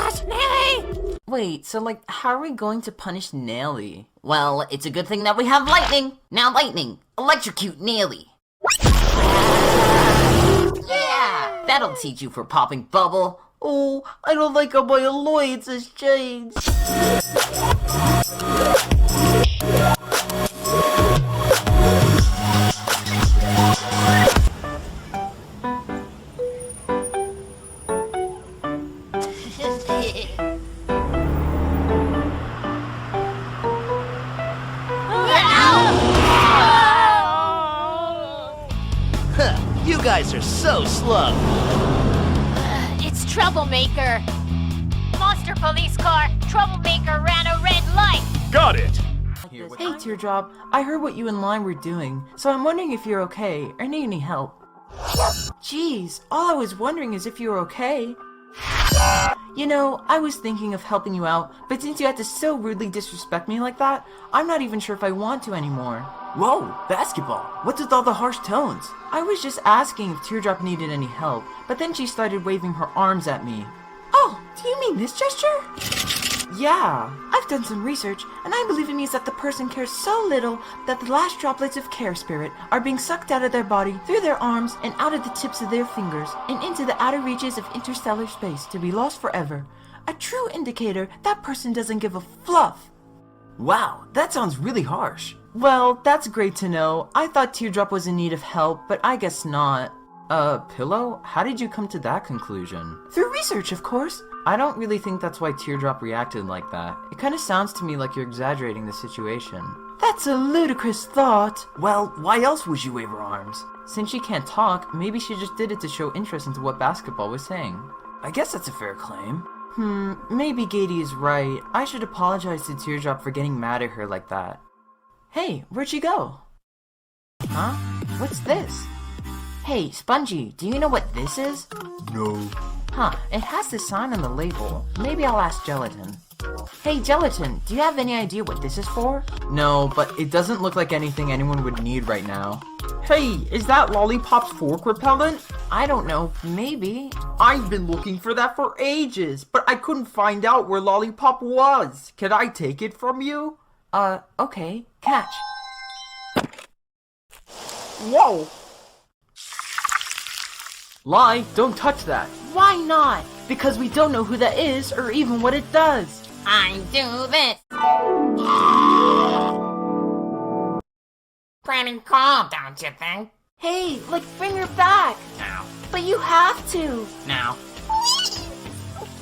gosh, Nelly! Wait, so like, how are we going to punish Nelly? Well, it's a good thing that we have lightning. Now lightning, electrocute Nelly. Yeah! That'll teach you for popping bubble. Oh, I don't like how my annoyance has changed. You guys are so slow. It's Troublemaker. Monster police car. Troublemaker ran a red light. Got it! Hey, Teardrop, I heard what you and Lime were doing, so I'm wondering if you're okay or need any help. Jeez, all I was wondering is if you were okay. You know, I was thinking of helping you out, but since you had to so rudely disrespect me like that, I'm not even sure if I want to anymore. Whoa, basketball! What's with all the harsh tones? I was just asking if Teardrop needed any help, but then she started waving her arms at me. Oh, do you mean this gesture? Yeah, I've done some research, and I believe it means that the person cares so little that the last droplets of care spirit are being sucked out of their body, through their arms, and out of the tips of their fingers, and into the outer reaches of interstellar space to be lost forever. A true indicator that person doesn't give a fluff. Wow, that sounds really harsh. Well, that's great to know. I thought Teardrop was in need of help, but I guess not. Pillow? How did you come to that conclusion? Through research, of course. I don't really think that's why Teardrop reacted like that. It kind of sounds to me like you're exaggerating the situation. That's a ludicrous thought. Well, why else would you wave her arms? Since she can't talk, maybe she just did it to show interest into what basketball was saying. I guess that's a fair claim. Maybe Goiky is right. I should apologize to Teardrop for getting mad at her like that. Hey, where'd she go? Huh? What's this? Hey, Spongy, do you know what this is? No. Huh, it has this sign on the label. Maybe I'll ask Gelatin. Hey, Gelatin, do you have any idea what this is for? No, but it doesn't look like anything anyone would need right now. Hey, is that Lollipop's fork repellent? I don't know, maybe. I've been looking for that for ages, but I couldn't find out where Lollipop was. Can I take it from you? Okay, catch. Whoa! Lie, don't touch that. Why not? Because we don't know who that is or even what it does. I do this. Pretty cool, don't you think? Hey, like bring her back. No. But you have to. No.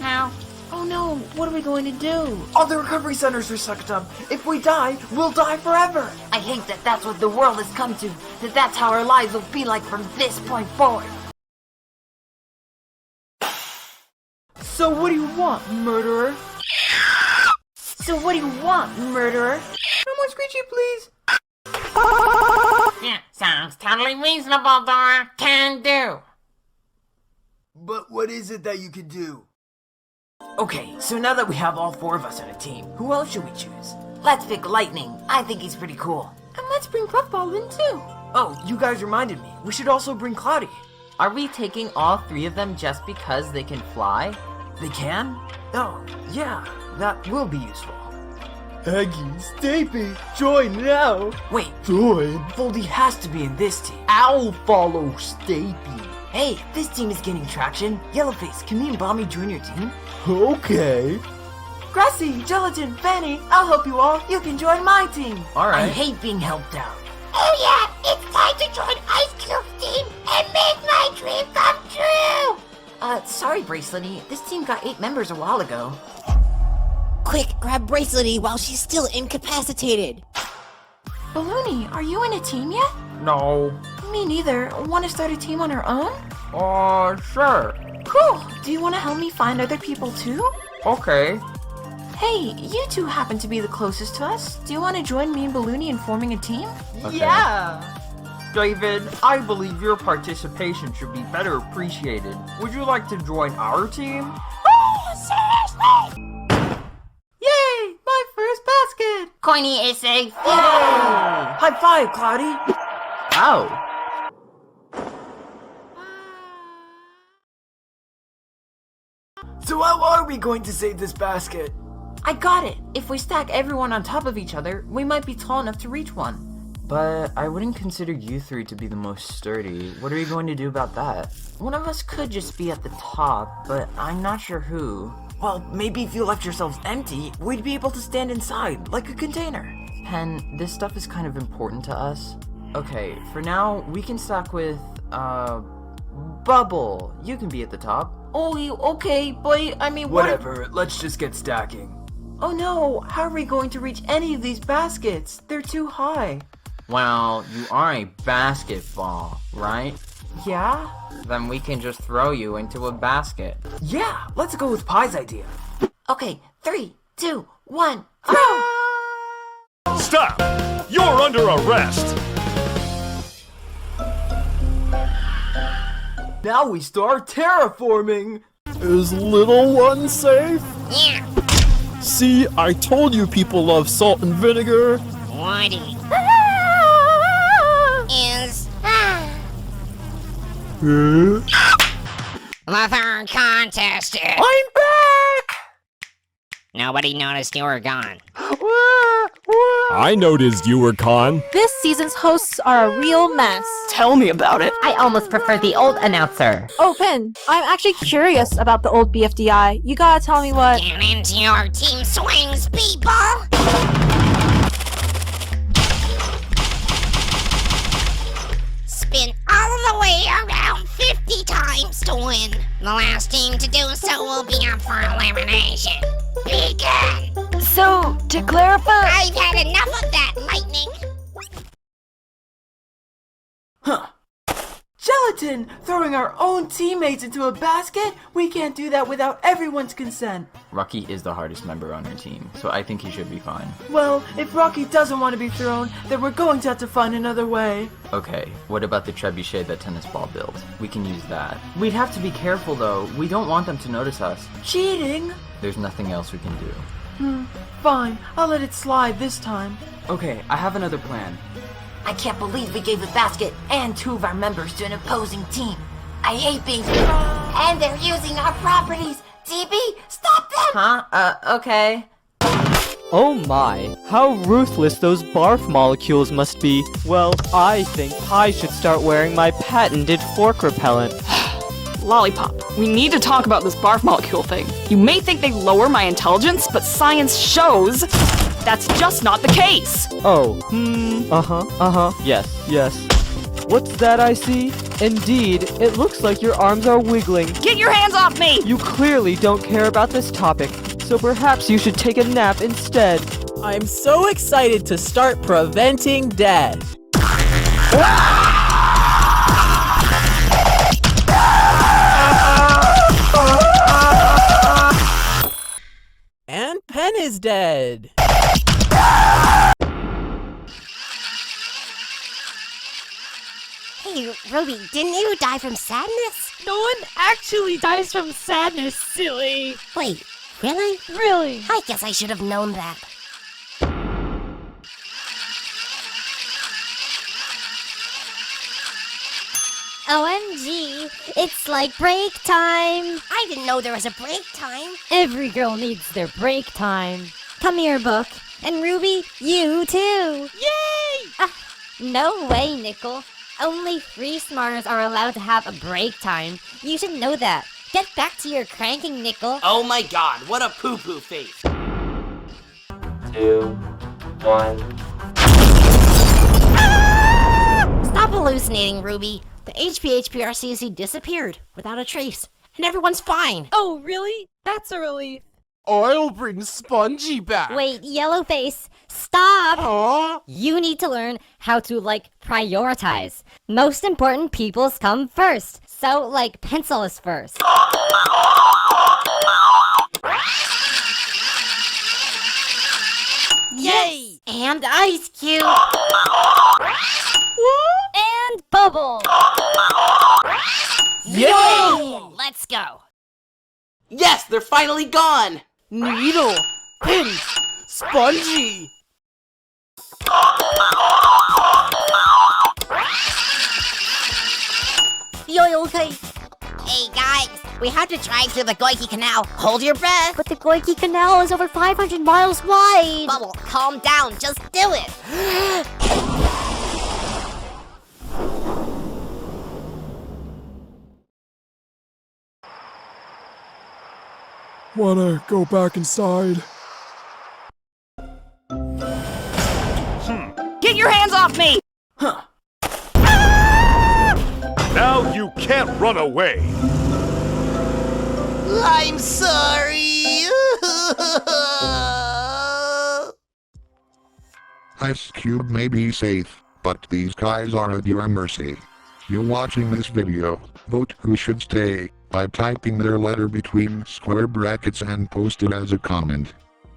No. Oh no, what are we going to do? All the recovery centers are sucked up. If we die, we'll die forever. I hate that that's what the world has come to. That's how our lives will be like from this point forward. So what do you want, murderer? So what do you want, murderer? No more screechy, please. Yeah, sounds totally reasonable, Dora. Can do. But what is it that you can do? Okay, so now that we have all four of us on a team, who else should we choose? Let's pick Lightning. I think he's pretty cool. And let's bring Puffball in too. Oh, you guys reminded me. We should also bring Cloudy. Are we taking all three of them just because they can fly? They can? Oh, yeah, that will be useful. Aggie, Stapy, join now! Wait, Join! Foldy has to be in this team. I'll follow Stapy. Hey, this team is getting traction. Yellowface, can me and Bommy join your team? Okay. Grassy, Gelatin, Fanny, I'll help you all. You can join my team. Alright. I hate being helped out. Oh yeah, it's time to join Ice Cube's team and make my dream come true! Sorry, Bracelety. This team got 8 members a while ago. Quick, grab Bracelety while she's still incapacitated. Balloony, are you in a team yet? No. Me neither. Want to start a team on our own? Sure. Cool. Do you want to help me find other people too? Okay. Hey, you two happen to be the closest to us. Do you want to join me and Balloony in forming a team? Okay. Yeah! David, I believe your participation should be better appreciated. Would you like to join our team? Oh, seriously? Yay! My first basket! Coiny is safe. High five, Cloudy! Ow. So how are are we going to save this basket? I got it! If we stack everyone on top of each other, we might be tall enough to reach one. But I wouldn't consider you three to be the most sturdy. What are you going to do about that? One of us could just be at the top, but I'm not sure who. Well, maybe if you left yourselves empty, we'd be able to stand inside, like a container. Pen, this stuff is kind of important to us. Okay, for now, we can stack with, Bubble. You can be at the top. Oh, okay, but I mean, Whatever, let's just get stacking. Oh no, how are we going to reach any of these baskets? They're too high. Well, you are a basketball, right? Yeah? Then we can just throw you into a basket. Yeah, let's go with Pie's idea. Okay, 3, 2, 1. Stop! You're under arrest! Now we start terraforming. Is little one safe? Yeah, See, I told you people love salt and vinegar. Woody is the third contestant. I'm back! Nobody noticed you were gone. I noticed you were gone. This season's hosts are a real mess. Tell me about it. I almost prefer the old announcer. Oh, Finn, I'm actually curious about the old BFDI. You gotta tell me what... Get into your team swings, people! Spin all the way around 50 times to win. The last team to do so will be up for elimination. Begin! So, to clarify... I've had enough of that, Lightning! Huh. Gelatin! Throwing our own teammates into a basket? We can't do that without everyone's consent. Rocky is the hardest member on our team, so I think he should be fine. Well, if Rocky doesn't want to be thrown, then we're going to have to find another way. Okay, what about the trebuchet that tennis ball built? We can use that. We'd have to be careful though. We don't want them to notice us. Cheating? There's nothing else we can do. Fine, I'll let it slide this time. Okay, I have another plan. I can't believe we gave a basket and 2 of our members to an opposing team. I hate being... And they're using our properties! DB, stop them! Huh? Okay. Oh my, how ruthless those barf molecules must be. Well, I think I should start wearing my patented fork repellent. Lollipop, we need to talk about this barf molecule thing. You may think they lower my intelligence, but science shows that's just not the case. Oh, yes. What's that I see? Indeed, it looks like your arms are wiggling. Get your hands off me! You clearly don't care about this topic, so perhaps you should take a nap instead. I'm so excited to start preventing death. And Pen is dead. Hey, Ruby, didn't you die from sadness? No one actually dies from sadness, silly. Wait, really? Really? I guess I should have known that. OMG, it's like break time. I didn't know there was a break time. Every girl needs their break time. Come here, Book. And Ruby, you too. Yay! No way, Nickel. Only free smarters are allowed to have a break time. You should know that. Get back to your cranking, Nickel. Oh my god, what a poo-poo face. 2, 1. Stop hallucinating, Ruby. The HPHPRCC disappeared without a trace, and everyone's fine. Oh, really? That's a relief. I'll bring Spongy back. Wait, Yellowface, stop! Huh? You need to learn how to, prioritize. Most important peoples come first. So, pencil is first. Yay! And Ice Cube! And Bubble! Yay! Let's go! Yes, they're finally gone. Needle, Pin, Spongy. Yo, okay. Hey guys, We have to drive through the Goiky Canal. Hold your breath. But the Goiky Canal is over 500 miles wide. Bubble, calm down. Just do it. Wanna go back inside? Get your hands off me! Now you can't run away! I'm sorry! Ice Cube may be safe, but these guys are at your mercy. You watching this video, vote who should stay, by typing their letter between square brackets and post it as a comment.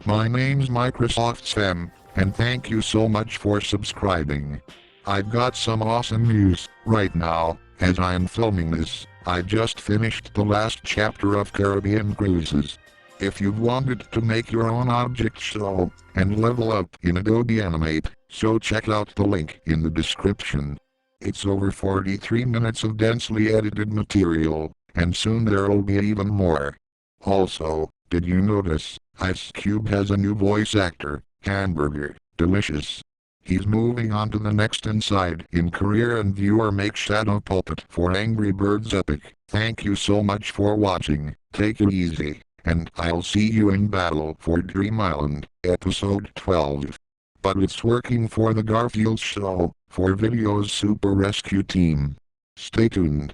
My name's Microsoft Sam, and thank you so much for subscribing. I've got some awesome news right now. As I am filming this, I just finished the last chapter of Caribbean Cruises. If you've wanted to make your own object show and level up in Adobe Animate, so check out the link in the description. It's over 43 minutes of densely edited material, and soon there'll be even more. Also, did you notice, Ice Cube has a new voice actor, Hamburger, Delicious. He's moving on to the next Inside in career and viewer make Shadow Puppet for Angry Birds Epic. Thank you so much for watching, take it easy, and I'll see you in battle for Dream Island, episode 12. But it's working for the Garfield Show, for Video's Super Rescue Team. Stay tuned.